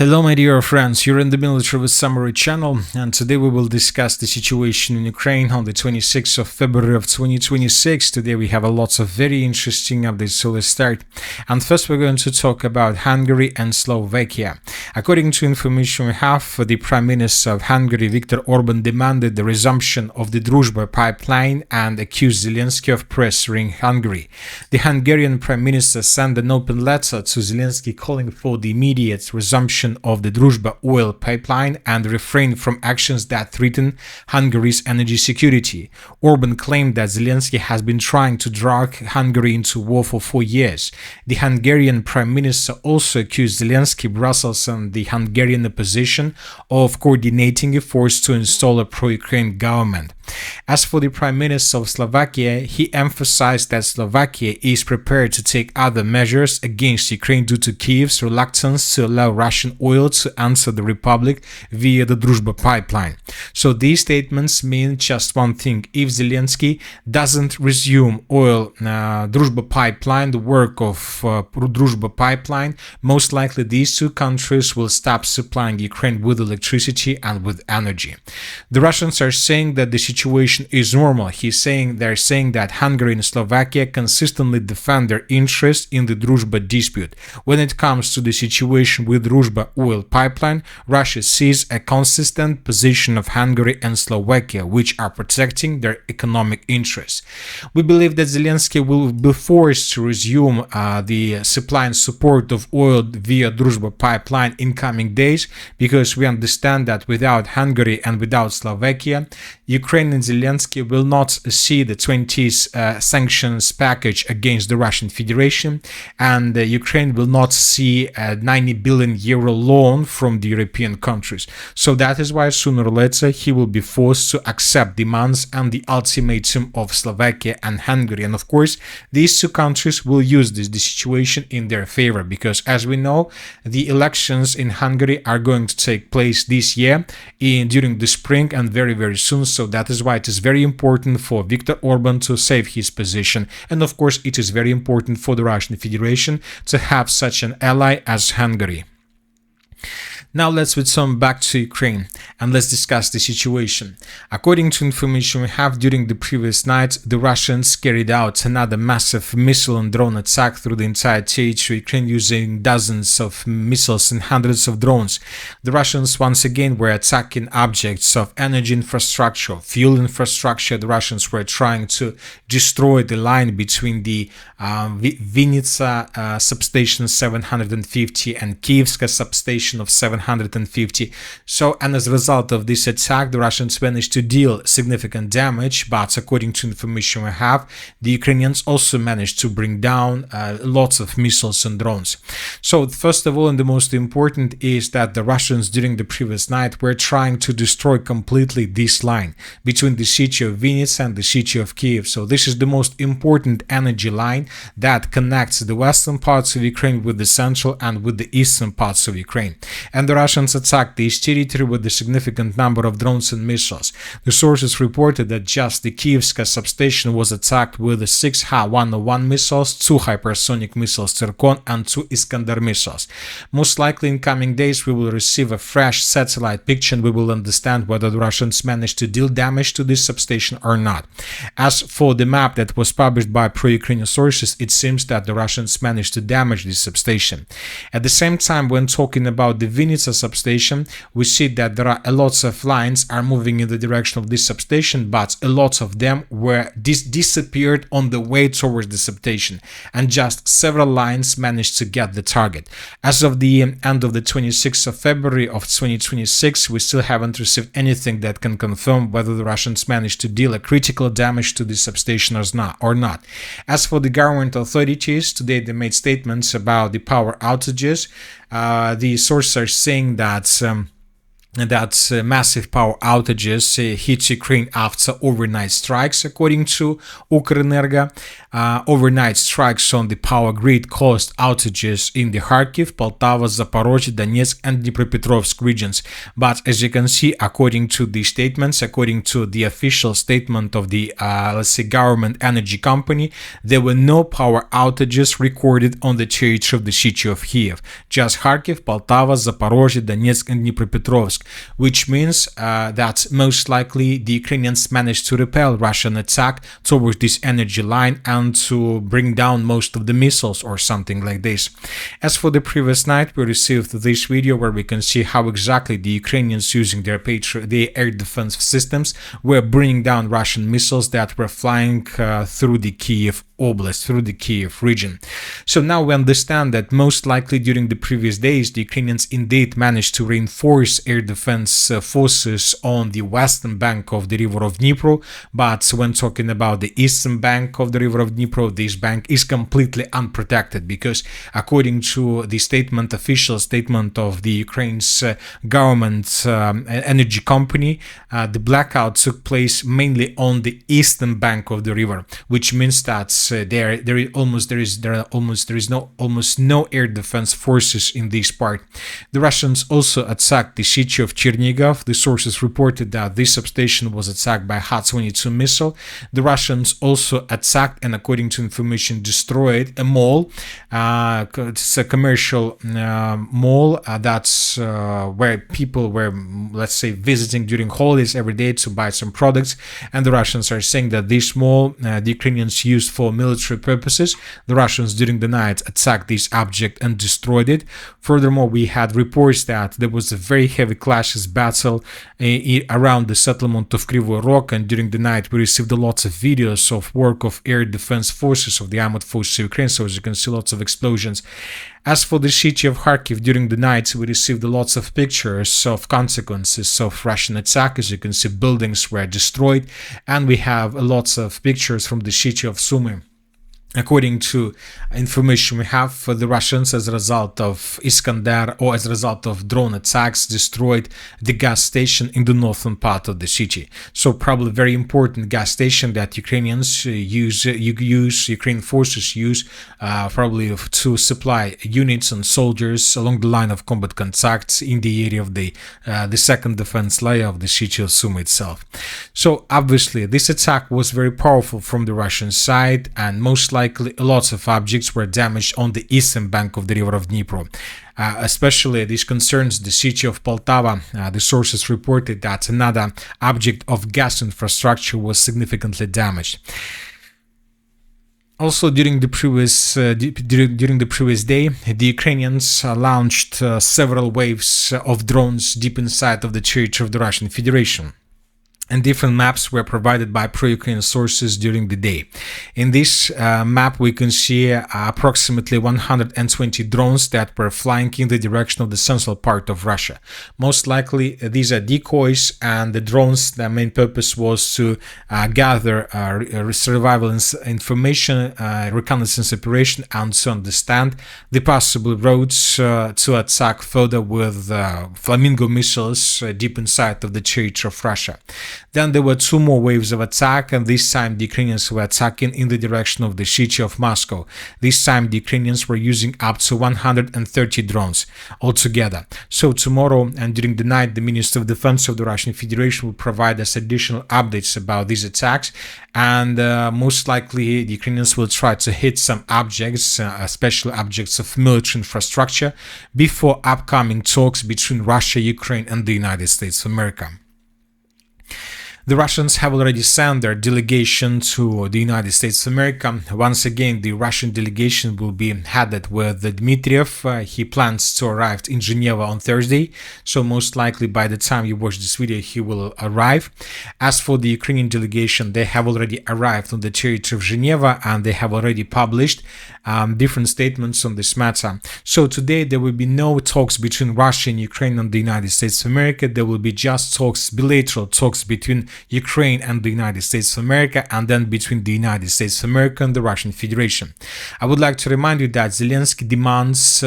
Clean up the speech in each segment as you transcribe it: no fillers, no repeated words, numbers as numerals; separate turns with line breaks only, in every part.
Hello my dear friends, you're in the Military with Summary channel, and today we will discuss the situation in Ukraine on the 26th of February of 2026. Today we have a lots of very interesting updates, so let's start. And first we're going to talk about Hungary and Slovakia. According to information we have, the Prime Minister of Hungary, Viktor Orban, demanded the resumption of the Druzhba pipeline and accused Zelensky of pressuring Hungary. The Hungarian Prime Minister sent an open letter to Zelensky calling for the immediate resumption of the Druzhba oil pipeline and refrain from actions that threaten Hungary's energy security. Orban claimed that Zelensky has been trying to drag Hungary into war for 4 years. The Hungarian Prime Minister also accused Zelensky, Brussels and the Hungarian opposition of coordinating efforts to install a pro-Ukraine government. As for the Prime Minister of Slovakia, he emphasized that Slovakia is prepared to take other measures against Ukraine due to Kyiv's reluctance to allow Russian oil to enter the republic via the Druzhba pipeline. So these statements mean just one thing: if Zelensky doesn't resume Druzhba pipeline, the work of Druzhba pipeline, most likely these two countries will stop supplying Ukraine with electricity and with energy. The Russians are saying that the situation is normal. They're saying that Hungary and Slovakia consistently defend their interest in the Druzhba dispute. When it comes to the situation with Druzhba oil pipeline, Russia sees a consistent position of Hungary and Slovakia, which are protecting their economic interests. We believe that Zelensky will be forced to resume the supply and support of oil via Druzhba pipeline in coming days, because we understand that without Hungary and without Slovakia, Ukraine and Zelensky will not see the 20th sanctions package against the Russian Federation, and Ukraine will not see a 90 billion euro loan from the European countries. So that is why sooner or later he will be forced to accept demands and the ultimatum of Slovakia and Hungary. And of course, these two countries will use the situation in their favor, because as we know, the elections in Hungary are going to take place this year during the spring and very, very soon. So that is why it is very important for Viktor Orban to save his position. And of course, it is very important for the Russian Federation to have such an ally as Hungary. Now let's return back to Ukraine and let's discuss the situation. According to information we have, during the previous night, the Russians carried out another massive missile and drone attack through the entire territory of Ukraine using dozens of missiles and hundreds of drones. The Russians once again were attacking objects of energy infrastructure, fuel infrastructure. The Russians were trying to destroy the line between the Vinnytsia substation 750 and Kievska substation of 750. So, and as a result of this attack, the Russians managed to deal significant damage, but according to information we have, the Ukrainians also managed to bring down lots of missiles and drones. So first of all, and the most important, is that the Russians during the previous night were trying to destroy completely this line between the city of Vinnytsia and the city of Kiev. So this is the most important energy line that connects the western parts of Ukraine with the central and with the eastern parts of Ukraine. And the Russians attacked this territory with a significant number of drones and missiles. The sources reported that just the Kievska substation was attacked with 6 Ha-101 missiles, 2 hypersonic missiles Tsirkon and 2 Iskander missiles. Most likely in coming days we will receive a fresh satellite picture and we will understand whether the Russians managed to deal damage to this substation or not. As for the map that was published by pro-Ukrainian sources, it seems that the Russians managed to damage this substation. At the same time, when talking about the Vinnytsia substation, we see that there are a lot of lines are moving in the direction of this substation, but a lot of them were disappeared on the way towards the substation, and just several lines managed to get the target. As of the end of the 26th of February of 2026, we still haven't received anything that can confirm whether the Russians managed to deal a critical damage to this substation or not. As for the government authorities, today they made statements about the power outages. The sources are saying that that massive power outages hit Ukraine after overnight strikes, according to Ukrenergo. Overnight strikes on the power grid caused outages in the Kharkiv, Poltava, Zaporozhye, Donetsk, and Dnipropetrovsk regions. But as you can see, according to the statements, according to the official statement of the, let's say, government energy company, there were no power outages recorded on the territory of the city of Kiev. Just Kharkiv, Poltava, Zaporozhye, Donetsk, and Dnipropetrovsk, which means that most likely the Ukrainians managed to repel Russian attack towards this energy line and to bring down most of the missiles or something like this. As for the previous night, we received this video where we can see how exactly the Ukrainians using their air defense systems were bringing down Russian missiles that were flying through the Kiev Oblast, through the Kiev region. So now we understand that most likely during the previous days, the Ukrainians indeed managed to reinforce air defense forces on the western bank of the river of Dnipro, but when talking about the eastern bank of the river of Dnipro, this bank is completely unprotected because according to the statement, official statement of the Ukraine's government energy company, the blackout took place mainly on the eastern bank of the river, which means that there are almost no air defense forces in this part. The Russians also attacked the city of Chernigov. The sources reported that this substation was attacked by Ha-22 missile. The Russians also attacked and, according to information, destroyed a mall. It's a commercial mall that's where people were, let's say, visiting during holidays every day to buy some products. And the Russians are saying that this mall the Ukrainians used for military purposes. The Russians during the night attacked this object and destroyed it. Furthermore, we had reports that there was a very heavy clashes battle around the settlement of Kryvyi Rog, and during the night we received a lot of videos of work of air defense forces of the armed forces of Ukraine, so as you can see lots of explosions. As for the city of Kharkiv, during the night we received lots of pictures of consequences of Russian attack. As you can see, buildings were destroyed, and we have lots of pictures from the city of Sumy. According to information we have, the Russians, as a result of Iskander or as a result of drone attacks, destroyed the gas station in the northern part of the city. So probably very important gas station that Ukrainians Ukrainian forces use probably to supply units and soldiers along the line of combat contacts in the area of the second defense layer of the city of Sumy itself. So obviously this attack was very powerful from the Russian side, and most likely lots of objects were damaged on the eastern bank of the river of Dnipro. Especially this concerns the city of Poltava. The sources reported that another object of gas infrastructure was significantly damaged. Also, during the previous day, the Ukrainians launched several waves of drones deep inside of the territory of the Russian Federation. And different maps were provided by pro-Ukrainian sources during the day. In this map, we can see approximately 120 drones that were flying in the direction of the central part of Russia. Most likely, these are decoys, and the drones, their main purpose was to gather survival information, reconnaissance operation, and to understand the possible roads to attack further with Flamingo missiles deep inside of the territory of Russia. Then there were two more waves of attack, and this time the Ukrainians were attacking in the direction of the city of Moscow. This time the Ukrainians were using up to 130 drones altogether. So tomorrow and during the night, the Minister of Defense of the Russian Federation will provide us additional updates about these attacks, and most likely the Ukrainians will try to hit some objects, especially objects of military infrastructure, before upcoming talks between Russia, Ukraine, and the United States of America. The Russians have already sent their delegation to the United States of America. Once again, the Russian delegation will be headed with Dmitriev. He plans to arrive in Geneva on Thursday, so most likely by the time you watch this video, he will arrive. As for the Ukrainian delegation, they have already arrived on the territory of Geneva, and they have already published different statements on this matter. So today there will be no talks between Russia and Ukraine and the United States of America. There will be just talks, bilateral talks between Ukraine and the United States of America, and then between the United States of America and the Russian Federation. I would like to remind you that Zelensky demands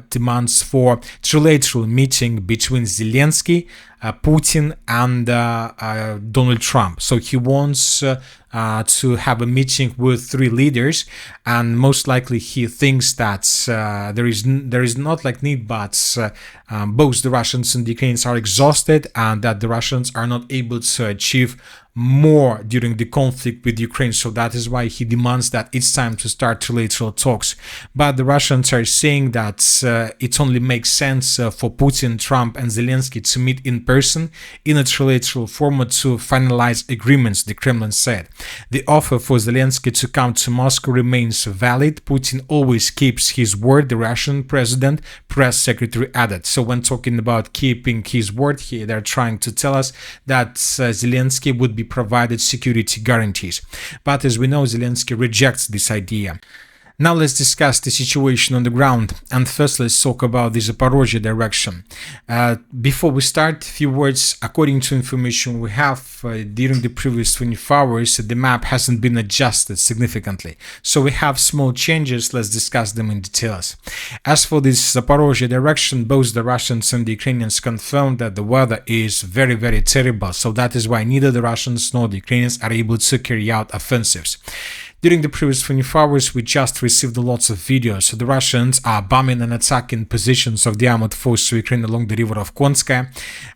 demands for trilateral meeting between Zelensky, Putin, and Donald Trump. So he wants to have a meeting with three leaders, and most likely he thinks that there is not like need, but both the Russians and the Ukrainians are exhausted, and that the Russians are not able to achieve more during the conflict with Ukraine. So that is why he demands that it's time to start trilateral talks. But the Russians are saying that it only makes sense for Putin, Trump, and Zelensky to meet in person in a trilateral format to finalize agreements, the Kremlin said. The offer for Zelensky to come to Moscow remains valid. Putin always keeps his word, the Russian president press secretary added. So when talking about keeping his word here, they're trying to tell us that Zelensky would be provided security guarantees. But as we know, Zelensky rejects this idea. Now let's discuss the situation on the ground, and first let's talk about the Zaporozhye direction. Before we start, a few words. According to information we have, during the previous 24 hours, the map hasn't been adjusted significantly. So we have small changes, let's discuss them in details. As for this Zaporozhye direction, both the Russians and the Ukrainians confirmed that the weather is very, very terrible. So that is why neither the Russians nor the Ukrainians are able to carry out offensives. During the previous 24 hours, we just received lots of videos. So the Russians are bombing and attacking positions of the armored forces of Ukraine along the river of Konskaya.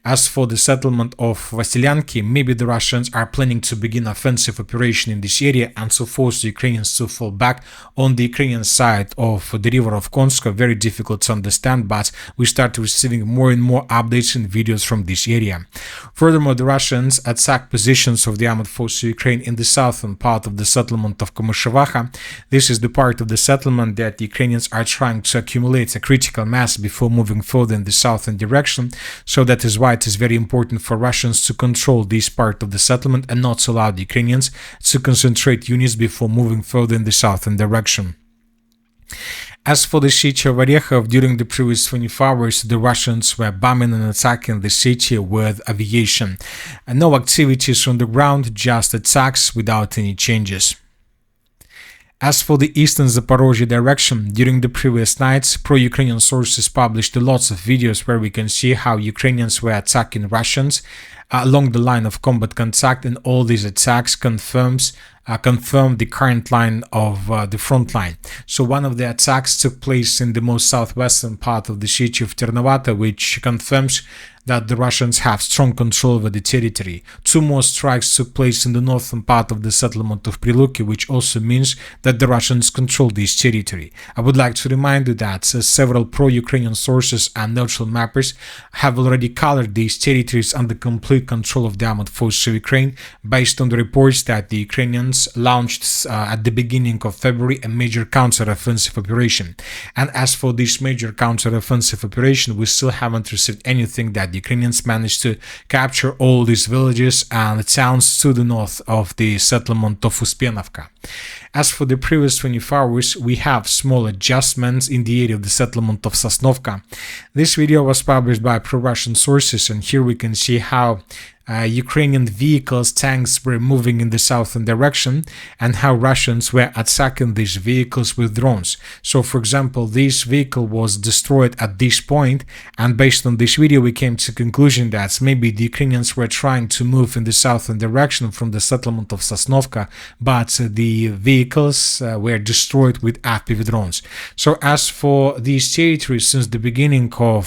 As for the settlement of Vasilyanki, maybe the Russians are planning to begin offensive operation in this area and to force the Ukrainians to fall back on the Ukrainian side of the river of Konskaya. Very difficult to understand, but we start receiving more and more updates and videos from this area. Furthermore, the Russians attack positions of the armored forces of Ukraine in the southern part of the settlement of Komyshevacha. This is the part of the settlement that the Ukrainians are trying to accumulate a critical mass before moving further in the southern direction. So that is why it is very important for Russians to control this part of the settlement and not allow the Ukrainians to concentrate units before moving further in the southern direction. As for the city of Orekhov, during the previous 24 hours, the Russians were bombing and attacking the city with aviation. And no activities on the ground, just attacks without any changes. As for the eastern Zaporozhye direction, during the previous nights, pro-Ukrainian sources published lots of videos where we can see how Ukrainians were attacking Russians along the line of combat contact, and all these attacks confirm the current line of the front line. So one of the attacks took place in the most southwestern part of the city of Ternovata, which confirms that the Russians have strong control over the territory. Two more strikes took place in the northern part of the settlement of Priluki, which also means that the Russians control this territory. I would like to remind you that several pro-Ukrainian sources and neutral mappers have already colored these territories under complete control of the armored forces of Ukraine, based on the reports that the Ukrainians launched at the beginning of February a major counter-offensive operation. And as for this major counter-offensive operation, we still haven't received anything that the Ukrainians managed to capture all these villages and towns to the north of the settlement of Uspenovka. As for the previous 24 hours, we have small adjustments in the area of the settlement of Sosnovka. This video was published by pro-Russian sources, and here we can see how Ukrainian vehicles, tanks were moving in the southern direction, and how Russians were attacking these vehicles with drones. So, for example, this vehicle was destroyed at this point, and based on this video we came to the conclusion that maybe the Ukrainians were trying to move in the southern direction from the settlement of Sosnovka, but the vehicles were destroyed with FPV drones. So as for these territories, since the beginning of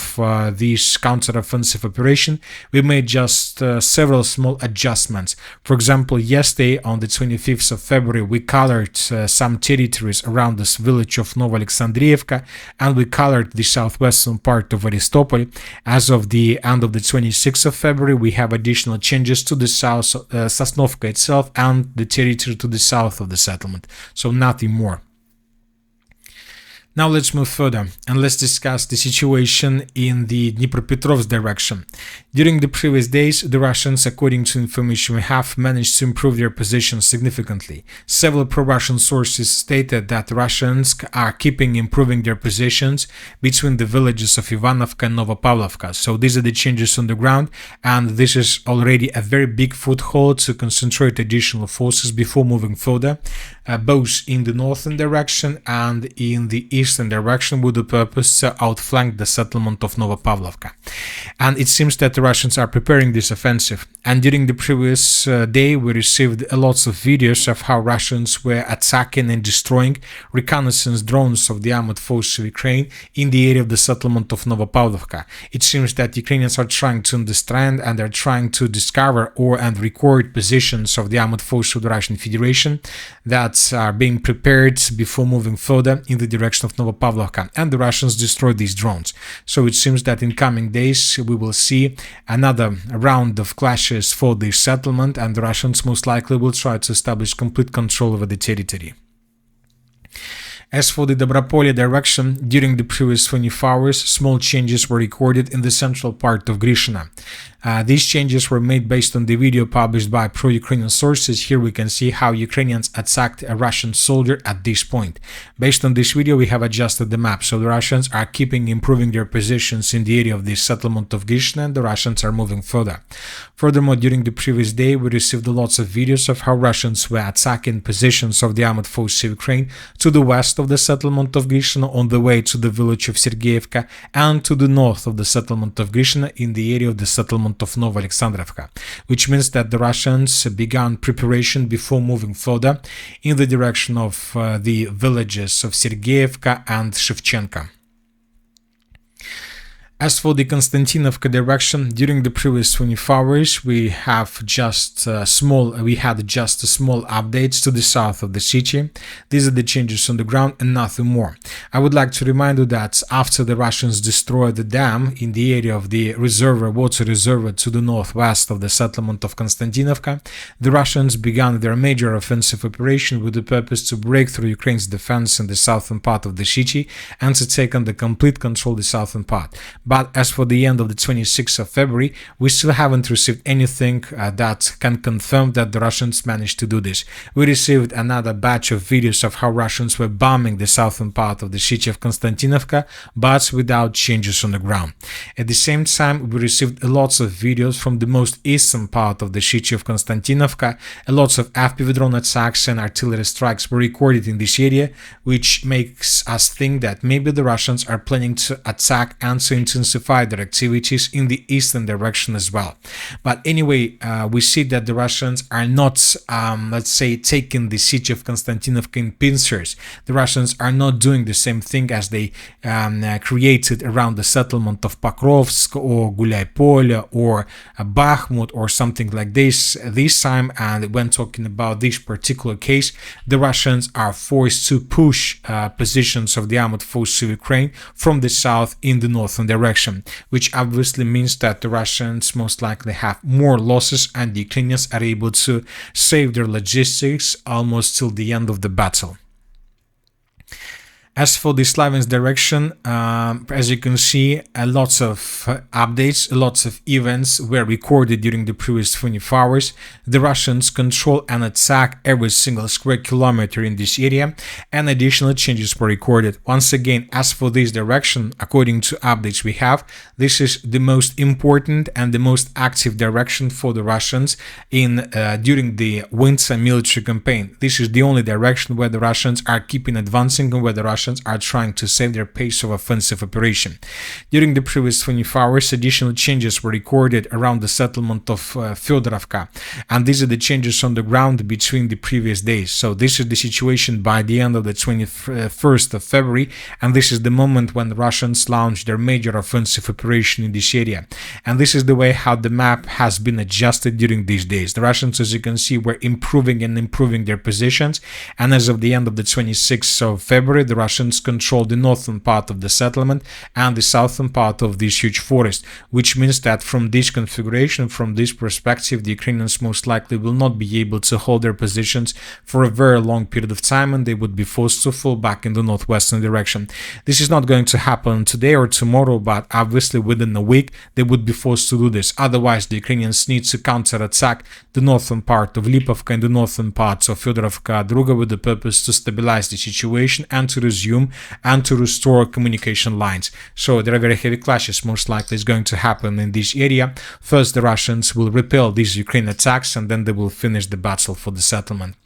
this counter-offensive operation, we made just several small adjustments. For example, yesterday on the 25th of February, we colored some territories around this village of Novoalexandriivka, and we colored the southwestern part of Aristopol. As of the end of the 26th of February, we have additional changes to the south, Sosnovka itself, and the territory to the south of the settlement. So nothing more. Now let's move further and let's discuss the situation in the Dnipropetrovsk direction. During the previous days, the Russians, according to information we have, managed to improve their position significantly. Several pro-Russian sources stated that the Russians are keeping improving their positions between the villages of Ivanovka and Novopavlovka. So these are the changes on the ground, and this is already a very big foothold to concentrate additional forces before moving further, both in the northern direction and in the eastern direction, with the purpose to outflank the settlement of Novopavlovka. And it seems that the Russians are preparing this offensive. And during the previous day, we received lots of videos of how Russians were attacking and destroying reconnaissance drones of the armored forces of Ukraine in the area of the settlement of Novopavlovka. It seems that Ukrainians are trying to understand and are trying to discover and record positions of the armored forces of the Russian Federation that are being prepared before moving further in the direction of Novopavlovka, and the Russians destroyed these drones. So it seems that in coming days we will see another round of clashes for this settlement, and the Russians most likely will try to establish complete control over the territory. As for the Dobropolye direction, during the previous 24 hours, small changes were recorded in the central part of Grishina. These changes were made based on the video published by pro-Ukrainian sources. Here we can see how Ukrainians attacked a Russian soldier at this point. Based on this video, we have adjusted the map, so the Russians are keeping improving their positions in the area of the settlement of Grishina, and the Russians are moving further. Furthermore, during the previous day, we received lots of videos of how Russians were attacking positions of the armored forces of Ukraine to the west of the settlement of Grishina, on the way to the village of Sergeyevka, and to the north of the settlement of Grishina in the area of the settlement of Novoalexandrovka, which means that the Russians began preparation before moving further in the direction of the villages of Sergeyevka and Shevchenka. As for the Konstantinivka direction, during the previous 24 hours, we had just small updates to the south of the city. These are the changes on the ground and nothing more. I would like to remind you that after the Russians destroyed the dam in the area of the water reservoir to the northwest of the settlement of Konstantinivka, the Russians began their major offensive operation with the purpose to break through Ukraine's defense in the southern part of the city and to take on the complete control of the southern part. But as for the end of the 26th of February, we still haven't received anything that can confirm that the Russians managed to do this. We received another batch of videos of how Russians were bombing the southern part of the city of Konstantinivka, but without changes on the ground. At the same time, we received lots of videos from the most eastern part of the city of Konstantinivka. Lots of FPV drone attacks and artillery strikes were recorded in this area, which makes us think that maybe the Russians are planning to attack and to intensify their activities in the eastern direction as well. But anyway, we see that the Russians are not, let's say, taking the city of Konstantinivka in pincers. The Russians are not doing the same thing as they created around the settlement of Pokrovsk or Gulyai-Polye or Bakhmut or something like this time. And when talking about this particular case, the Russians are forced to push positions of the armored forces of Ukraine from the south in the northern direction, which obviously means that the Russians most likely have more losses and the Ukrainians are able to save their logistics almost till the end of the battle. As for the Sloviansk direction, as you can see, lots of updates, lots of events were recorded during the previous 24 hours. The Russians control and attack every single square kilometer in this area, and additional changes were recorded. Once again, as for this direction, according to updates we have, this is the most important and the most active direction for the Russians during the winter military campaign. This is the only direction where the Russians are keeping advancing and where the Russians are trying to save their pace of offensive operation. During the previous 24 hours, additional changes were recorded around the settlement of Fedorovka, and these are the changes on the ground between the previous days. So this is the situation by the end of the 21st of February, and this is the moment when the Russians launched their major offensive operation in this area. And this is the way how the map has been adjusted during these days. The Russians, as you can see, were improving their positions, and as of the end of the 26th of February, the Russians Russians control the northern part of the settlement and the southern part of this huge forest, which means that from this configuration, from this perspective, the Ukrainians most likely will not be able to hold their positions for a very long period of time, and they would be forced to fall back in the northwestern direction. This is not going to happen today or tomorrow, but obviously within a week they would be forced to do this. Otherwise, the Ukrainians need to counterattack the northern part of Lipovka and the northern parts of Fedorovka Druga with the purpose to stabilize the situation and to resume and to restore communication lines. So there are very heavy clashes most likely is going to happen in this area. First, the Russians will repel these Ukrainian attacks, and then they will finish the battle for the settlement.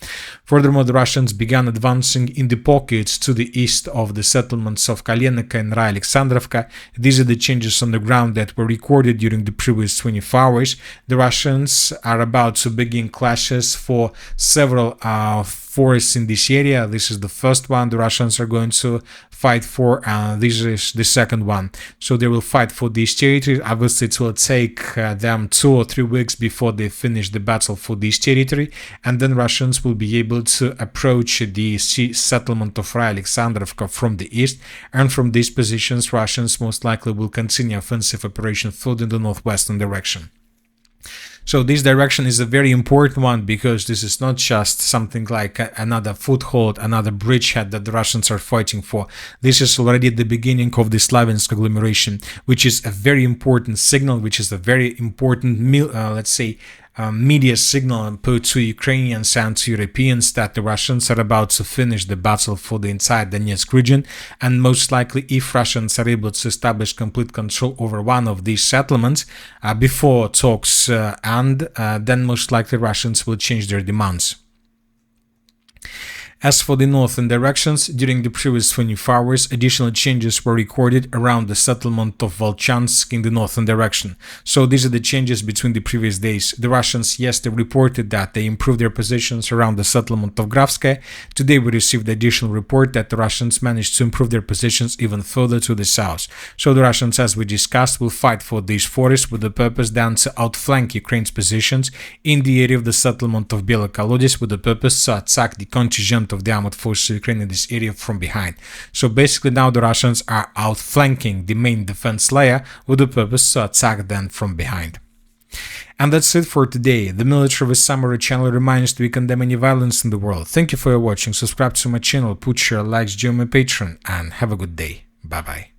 Furthermore, the Russians began advancing in the pockets to the east of the settlements of Kalenivka and Alexandrovka. These are the changes on the ground that were recorded during the previous 24 hours. The Russians are about to begin clashes for several forests in this area. This is the first one the Russians are going to fight for, and this is the second one. So they will fight for this territory. Obviously, it will take them 2 or 3 weeks before they finish the battle for this territory, and then Russians will be able to approach the settlement of Alexandrovka from the east, and from these positions Russians most likely will continue offensive operation further in the northwestern direction. So this direction is a very important one, because this is not just something like another foothold, another bridgehead that the Russians are fighting for. This is already the beginning of the Sloviansk agglomeration, which is a very important signal, which is a very important, let's say, media signal put to Ukrainians and to Europeans that the Russians are about to finish the battle for the entire Donetsk region, and most likely if Russians are able to establish complete control over one of these settlements before talks end, then most likely Russians will change their demands. As for the northern directions, during the previous 24 hours, additional changes were recorded around the settlement of Volchansk in the northern direction. So these are the changes between the previous days. The Russians, yes, they reported that they improved their positions around the settlement of Grafskaya. Today we received the additional report that the Russians managed to improve their positions even further to the south. So the Russians, as we discussed, will fight for these forests with the purpose then to outflank Ukraine's positions in the area of the settlement of Belakolodets with the purpose to attack the contingent of the armored forces of Ukraine in this area from behind. So basically now the Russians are outflanking the main defense layer with the purpose to attack them from behind. And that's it for today. The Military with Summary channel reminds that we condemn any violence in the world. Thank you for your watching. Subscribe to my channel, put your likes, join my Patreon, and have a good day. Bye bye.